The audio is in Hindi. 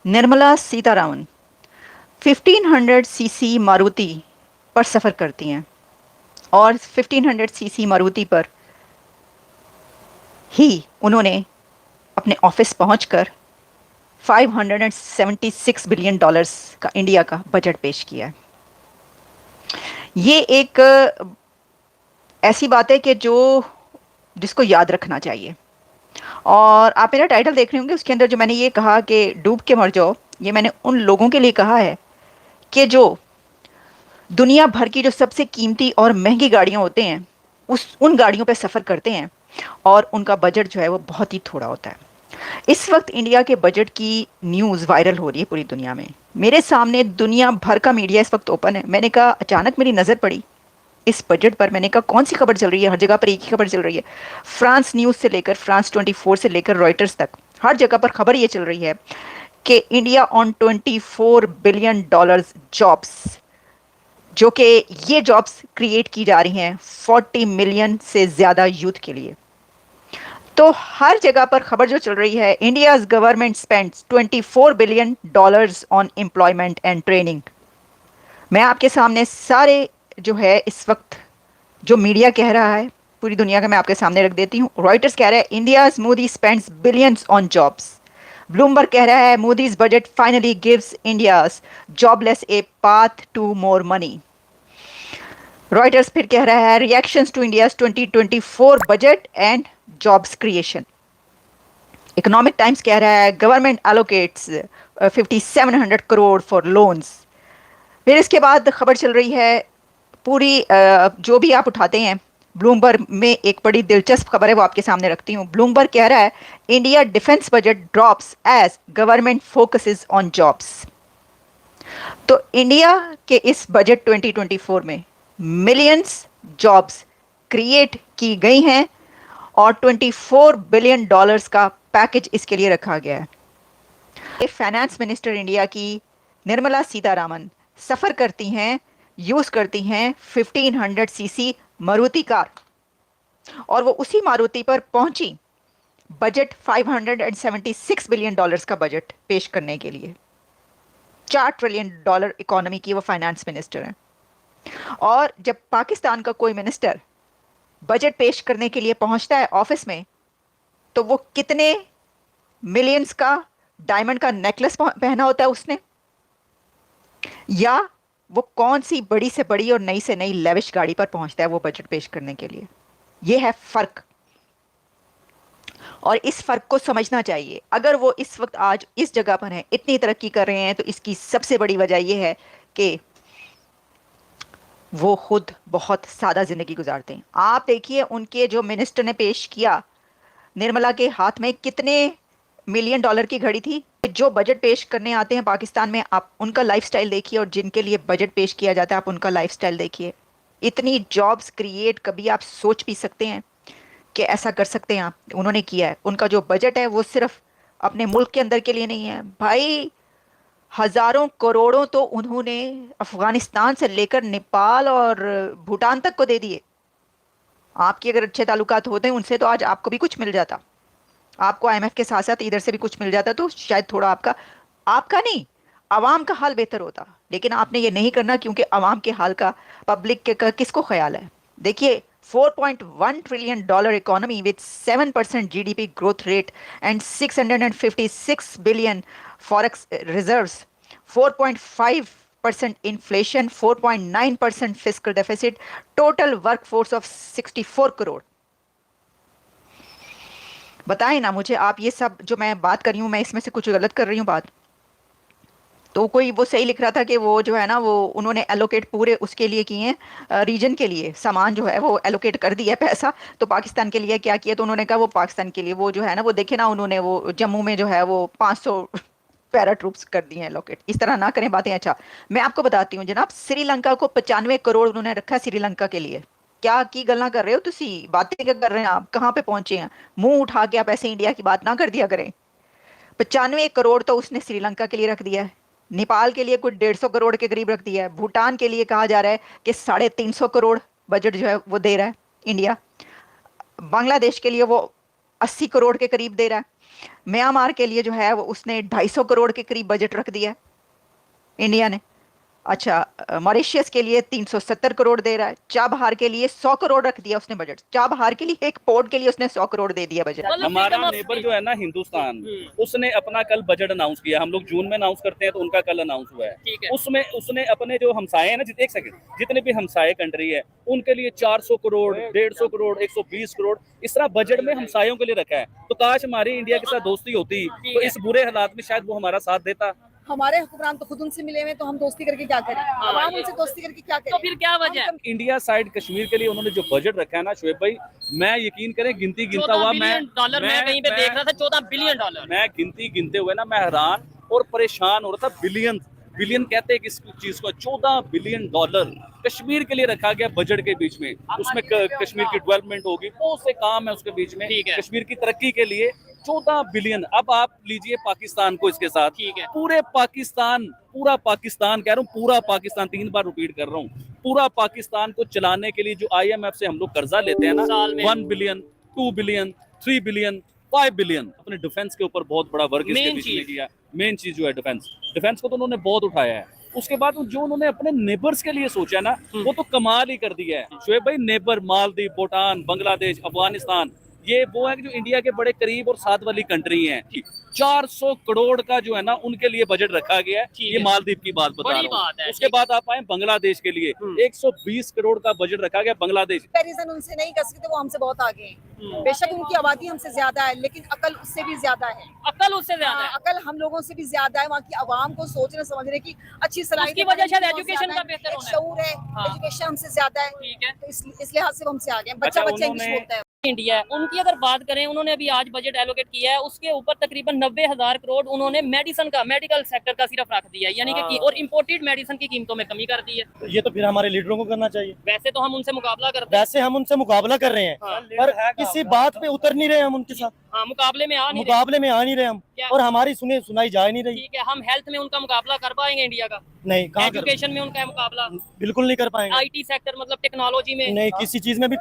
निर्मला सीतारामन 1500 सीसी मारुति पर सफर करती हैं और 1500 सीसी मारुति पर ही उन्होंने अपने ऑफिस पहुंचकर 576 बिलियन डॉलर्स का इंडिया का बजट पेश किया है। ये एक ऐसी बात है कि जो जिसको याद रखना चाहिए। और आप मेरा टाइटल देख रहे होंगे, उसके अंदर जो मैंने ये कहा कि डूब के मर जाओ, ये मैंने उन लोगों के लिए कहा है कि जो दुनिया भर की जो सबसे कीमती और महंगी गाड़ियां होते हैं उस उन गाड़ियों पे सफ़र करते हैं और उनका बजट जो है वो बहुत ही थोड़ा होता है। इस वक्त इंडिया के बजट की न्यूज़ वायरल हो रही है पूरी दुनिया में। मेरे सामने दुनिया भर का मीडिया इस वक्त ओपन है। मैंने कहा, अचानक मेरी नज़र पड़ी इस बजट पर। मैंने कहा कौन सी खबर चल रही है, हर जगह पर एक ही खबर चल रही है। फ्रांस न्यूज़ से लेकर फ्रांस 24 से लेकर रॉयटर्स तक हर जगह पर खबर ये चल रही है कि India on 24 billion dollars jobs, जो कि ये जॉब्स क्रिएट की जा रही हैं 40 मिलियन से ज़्यादा यूथ के लिए। तो हर जगह पर खबर जो चल रही है, India's government spends 24 billion dollars on employment and training. मैं आपके सामने सारे जो है इस वक्त जो मीडिया कह रहा है पूरी दुनिया का मैं आपके सामने रख देती हूँ। रॉयटर्स कह रहा है India's Modi spends billions on jobs. Bloomberg कह रहा है Modi's budget finally gives India's jobless a path to more money. Reuters फिर कह रहा है reactions to India's 2024 budget and jobs creation. Economic Times कह रहा है government allocates 5700 crore for loans. फिर इसके बाद खबर चल रही है पूरी जो भी आप उठाते हैं, ब्लूमबर्ग में एक बड़ी दिलचस्प खबर है वो आपके सामने रखती हूँ। ब्लूमबर्ग कह रहा है India defence budget drops as government focuses on jobs. तो इंडिया के इस बजट 2024 में मिलियंस जॉब्स क्रिएट की गई हैं और 24 बिलियन डॉलर्स का पैकेज इसके लिए रखा गया है। फाइनेंस मिनिस्टर इंडिया की निर्मला सीतारामन सफर करती हैं, यूज करती हैं 1500 सीसी मारुति कार, और वो उसी मारुति पर पहुंची बजट 576 बिलियन डॉलर्स का बजट पेश करने के लिए। 4 ट्रिलियन डॉलर इकोनॉमी की वो फाइनेंस मिनिस्टर हैं। और जब पाकिस्तान का कोई मिनिस्टर बजट पेश करने के लिए पहुंचता है ऑफिस में, तो वो कितने मिलियंस का डायमंड का नेकलेस पहना होता है उसने, या वो कौन सी बड़ी से बड़ी और नई से नई लेविश गाड़ी पर पहुंचता है वो बजट पेश करने के लिए। ये है फर्क, और इस फर्क को समझना चाहिए। अगर वो इस वक्त आज इस जगह पर हैं, इतनी तरक्की कर रहे हैं, तो इसकी सबसे बड़ी वजह यह है कि वो खुद बहुत सादा जिंदगी गुजारते हैं। आप देखिए उनके जो मिनिस्टर ने पेश किया, निर्मला के हाथ में कितने मिलियन डॉलर की घड़ी थी। जो बजट पेश करने आते हैं पाकिस्तान में, आप उनका लाइफस्टाइल देखिए, और जिनके लिए बजट पेश किया जाता है आप उनका लाइफस्टाइल देखिए। इतनी जॉब्स क्रिएट कभी आप सोच भी सकते हैं कि ऐसा कर सकते हैं आप? उन्होंने किया है। उनका जो बजट है वो सिर्फ अपने मुल्क के अंदर के लिए नहीं है भाई, हजारों करोड़ों तो उन्होंने अफगानिस्तान से लेकर नेपाल और भूटान तक को दे दिए। आपकी अगर अच्छे ताल्लुकात होते हैं उनसे, तो आज आपको भी कुछ मिल जाता। आपको आईएमएफ के साथ साथ इधर से भी कुछ मिल जाता, तो शायद थोड़ा आपका आपका नहीं, आवाम का हाल बेहतर होता। लेकिन आपने ये नहीं करना, क्योंकि आवाम के हाल का पब्लिक के का किसको ख्याल है? देखिए 4.1 trillion dollar economy with 7% GDP growth rate and 656 billion forex reserves, 4.5% inflation, 4.9% fiscal deficit, total workforce of 64 crore. बताएं ना मुझे आप, ये सब जो मैं बात कर रही हूँ, मैं इसमें से कुछ गलत कर रही हूँ बात? तो कोई वो सही लिख रहा था कि वो जो है ना, वो उन्होंने एलोकेट पूरे उसके लिए किए हैं, रीजन के लिए सामान जो है वो एलोकेट कर दिया है पैसा। तो पाकिस्तान के लिए क्या किया? तो उन्होंने कहा वो पाकिस्तान के लिए वो जो है ना, वो देखे ना, उन्होंने वो जम्मू में जो है वो 500 पैरा ट्रूप्स कर दिए हैं एलोकेट। इस तरह ना करें बातें। अच्छा, मैं आपको बताती हूँ जनाब, श्रीलंका को 95 करोड़ उन्होंने रखा है श्रीलंका के लिए। क्या की गल्ला कर रहे हो तुसी? बातें क्या कर रहे हैं आप? कहाँ पे पहुंचे हैं? मुंह उठा के आप ऐसे इंडिया की बात ना कर दिया करें। 95 करोड़ तो उसने श्रीलंका के लिए रख दिया है। नेपाल के लिए कुछ 150 करोड़ के करीब रख दिया है। भूटान के लिए कहा जा रहा है कि 350 करोड़ बजट जो है वो दे रहा है इंडिया। बांग्लादेश के लिए वो 80 करोड़ के करीब दे रहा है। म्यांमार के लिए जो है वो उसने 250 करोड़ के करीब बजट रख दिया है इंडिया ने। अच्छा, मॉरिशियस के लिए 370 करोड़ दे रहा है। चाबहार के लिए 100 करोड़ रख दिया उसने बजट। चाबहार के लिए एक पोर्ट के लिए उसने 100 करोड़ दे दिया बजट। हमारा नेबर जो है ना हिंदुस्तान, उसने अपना कल बजट अनाउंस किया। हम लोग जून में अनाउंस करते हैं, तो उनका कल अनाउंस हुआ है। उसमें उसने अपने जो हमसाए हैं ना, एक सेकंड, जितने भी हमसाए कंट्री है उनके लिए 400 करोड़, 150 करोड़, 120 करोड़ इस तरह बजट में हमसायों के लिए रखा है। तो काश हमारी इंडिया के साथ दोस्ती होती तो इस बुरे हालात में शायद वो हमारा साथ देता। हमारे हुक्मरान तो खुद उनसे मिले हुए, तो हम दोस्ती करके क्या करें? आवाम उनसे दोस्ती करके क्या करें? तो फिर क्या वजह है? इंडिया साइड कश्मीर के लिए उन्होंने जो बजट रखा है ना शोएब भाई, मैं यकीन करें गिनती गिनता हुआ $14 मैं कहीं पे देख रहा था, $14 बिलियन। मैं गिनती गिनते हुए ना मैं हैरान और परेशान हो रहा था। बिलियन बिलियन कहते हैं किस चीज को, $14 बिलियन कश्मीर के लिए रखा गया बजट के बीच में। उसमें कश्मीर की डेवलपमेंट होगी, बहुत से काम है उसके बीच में, कश्मीर की तरक्की के लिए 14 बिलियन। अब आप लीजिए पाकिस्तान को इसके साथ, पूरे पाकिस्तान, पूरा पाकिस्तान कह रहा हूँ, पूरा पाकिस्तान, 3 बार रिपीट कर रहा हूँ, पूरा पाकिस्तान को चलाने के लिए जो IMF से हम लोग कर्जा लेते हैं ना, 1 बिलियन, 2 बिलियन, 3 बिलियन, 5 बिलियन, अपने डिफेंस के ऊपर बहुत बड़ा वर्क इसके बीच में किया। मेन चीज जो है डिफेंस को तो उन्होंने बहुत उठाया है। उसके बाद जो उन्होंने अपने नेबर्स के लिए सोचा ना, वो तो कमाल ही कर दिया है शोएब भाई। नेबर मालदीव, भूटान, बांग्लादेश, अफगानिस्तान, ये वो है जो इंडिया के बड़े करीब और साथ वाली कंट्री हैं। 400 करोड़ का जो है ना उनके लिए बजट रखा गया है। ये मालदीव की बात बता रहा हूँ। उसके बाद आप आए बांग्लादेश के लिए 120 करोड़ का बजट रखा गया बांग्लादेश। कंपैरिजन उनसे नहीं कर सकते, वो हमसे बहुत आगे हैं। बेशक उनकी आबादी हमसे ज्यादा है, लेकिन अकल उससे भी ज्यादा है। अकल उससे ज्यादा है। अकल हम लोगों से भी ज्यादा है। वहाँ की आवाम को सोचने समझने की अच्छी सलाहियत, उसकी वजह शायद एजुकेशन का बेहतर होना है। शऊर है, एजुकेशन हमसे ज्यादा है। ठीक है, तो इस लिहाज से वो हमसे आगे हैं। बच्चा इंग्लिश बोलता है। इंडिया है उनकी अगर बात करें, उन्होंने अभी आज बजट एलोकेट किया है, उसके ऊपर तकरीबन 90,000 करोड़ उन्होंने मेडिकल सेक्टर का सिर्फ रख दिया है, यानी कि और इम्पोर्टेड मेडिसिन की कीमतों में कमी कर दी है। ये तो फिर हमारे लीडरों को करना चाहिए। वैसे तो हम उनसे मुकाबला करते हैं, वैसे हम उनसे मुकाबला कर रहे हैं, पर किसी बात पे उतर नहीं रहे हम उनके साथ। मुकाबले में आ नहीं रहे हम, और हमारी सुनाई जा नहीं रही। ठीक है, हम हेल्थ में उनका मुकाबला कर पाएंगे इंडिया का? नहीं, कहाँ एजुकेशन में उनका मुकाबला बिल्कुल नहीं कर पाएंगे। IT सेक्टर मतलब टेक्नोलॉजी में नहीं, किसी चीज में भी